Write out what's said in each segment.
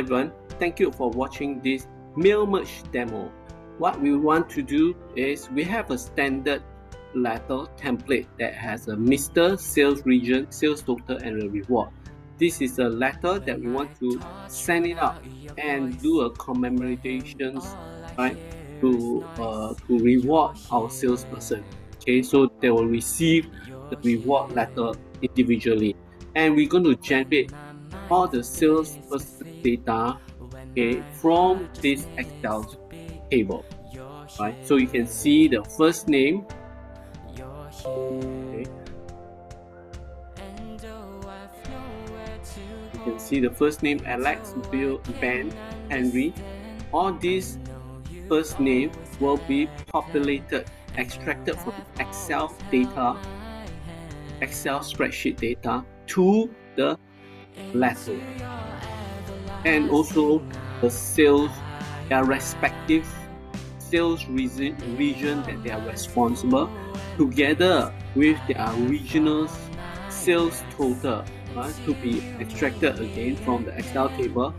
everyone, thank you for watching this mail merge demo. What we want to do is we have a standard letter template that has a Mr. Sales Region, Sales Total and a reward. This is a letter that we want to send it out and do a commemorations, right, to reward our salesperson. Okay, so they will receive the reward letter individually, and we're going to generate all the salesperson data, okay, from this Excel table, right? So you can see the first name, okay. You can see the first name Alex, Bill, Ben, Henry. All these first name will be populated, extracted from Excel data, Excel spreadsheet data to the letter, and also the sales, their respective sales region that they are responsible, together with their regional sales total, to be extracted again from the Excel table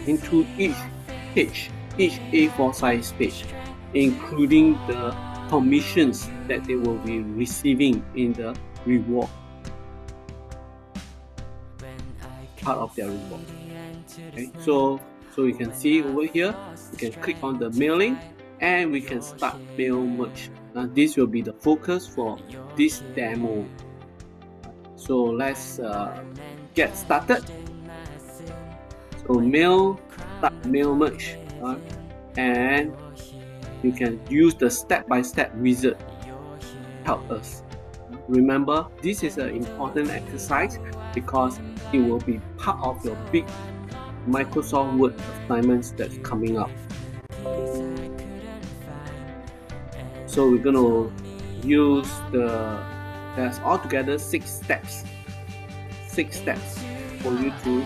into each page, each A4 size page, including the commissions that they will be receiving in the reward part of their reward. Okay, so you can see over here, you can click on the mailing and we can start mail merge. Now this will be the focus for this demo. So let's get started. So start mail merge, and you can use the step-by-step wizard to help us. Remember, this is an important exercise because it will be part of your big Microsoft Word assignments that's coming up. So we're going to use there's altogether 6 steps. 6 steps for you to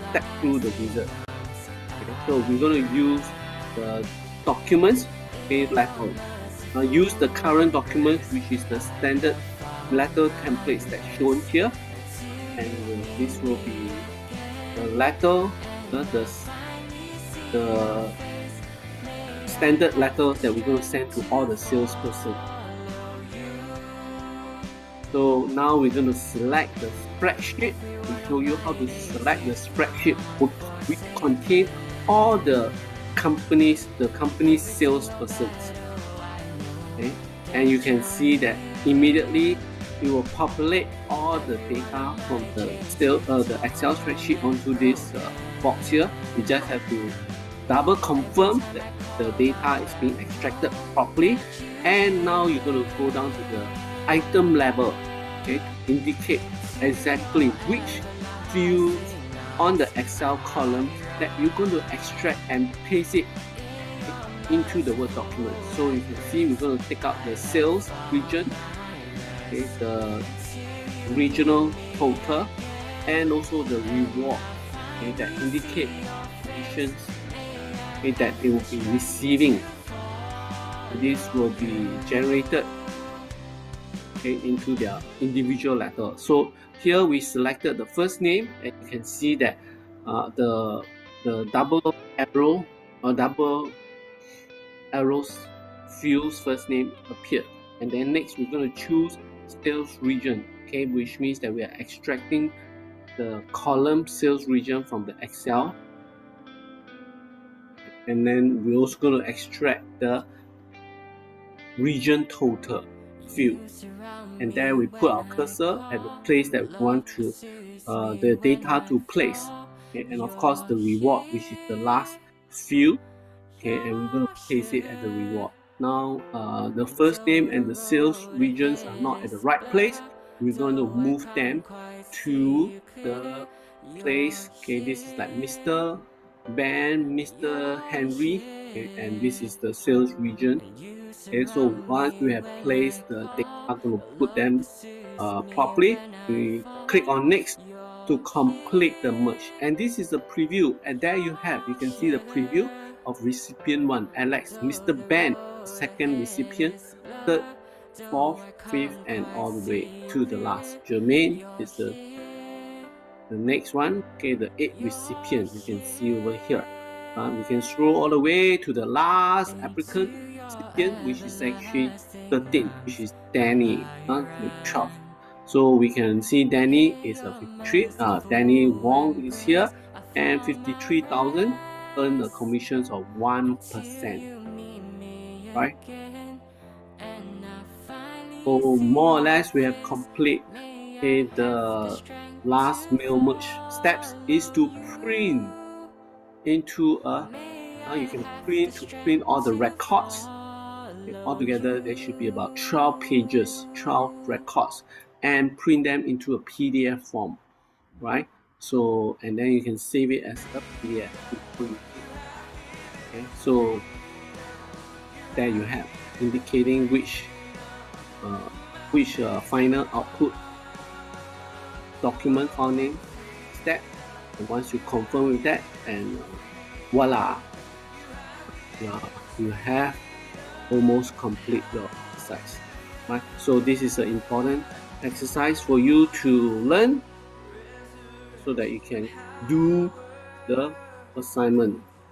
step through the wizard. Okay, so we're going to use the documents, letter. Use the current document, which is the standard letter templates that's shown here, and this will be the letter, the standard letter that we're going to send to all the salesperson. So now we're going to select the spreadsheet. We show you how to select the spreadsheet which contain all the company's salespersons. Okay, and you can see that immediately it will populate all the data from the Excel spreadsheet onto this box here. You just have to double confirm that the data is being extracted properly, and now you're going to go down to the item level, okay, to indicate exactly which fields on the Excel column that you're going to extract and paste it into the Word document. So you can see we're going to take out the sales region, okay, the regional total, and also the reward, okay, that indicate commissions, okay, that they will be receiving. This will be generated, okay, into their individual letter. So here we selected the first name, and you can see that the double arrow or double arrows fields first name appeared, and then next we're going to choose sales region, okay, which means that we are extracting the column sales region from the Excel, and then we're also going to extract the region total field, and there we put our cursor at the place that we want to the data to place, okay, and of course the reward, which is the last field, okay, and we're going to place it as the reward. Now the first name and the sales regions are not at the right place. We're going to move them to the place, okay, this is like Mr. Ben, Mr. Henry, okay, and this is the sales region. Okay, so once we have placed the data, I'm going to put them properly. We click on next to complete the merge, and this is a preview, and there you can see the preview of recipient 1, Alex, Mr. Ben, second recipient, third, fourth, fifth, and all the way to the last. Jermaine is the The next one, okay, the 8 recipient, you can see over here. We can scroll all the way to the last applicant recipient, which is actually 13, which is Danny, 12. So we can see Danny is a 53. Danny Wong is here, and 53,000 earn a commissions of 1%. Right? So more or less, we have complete. Okay, the last mail merge steps is to print into a. Now you can print all the records. Okay, altogether, there should be about 12 pages, 12 records, and print them into a PDF form, right? So, and then you can save it as a PDF. Okay, so there you have, indicating which final output document file name step. And once you confirm with that, and voila, you have almost complete your exercise. Right? So this is an important exercise for you to learn so that you can do the assignment.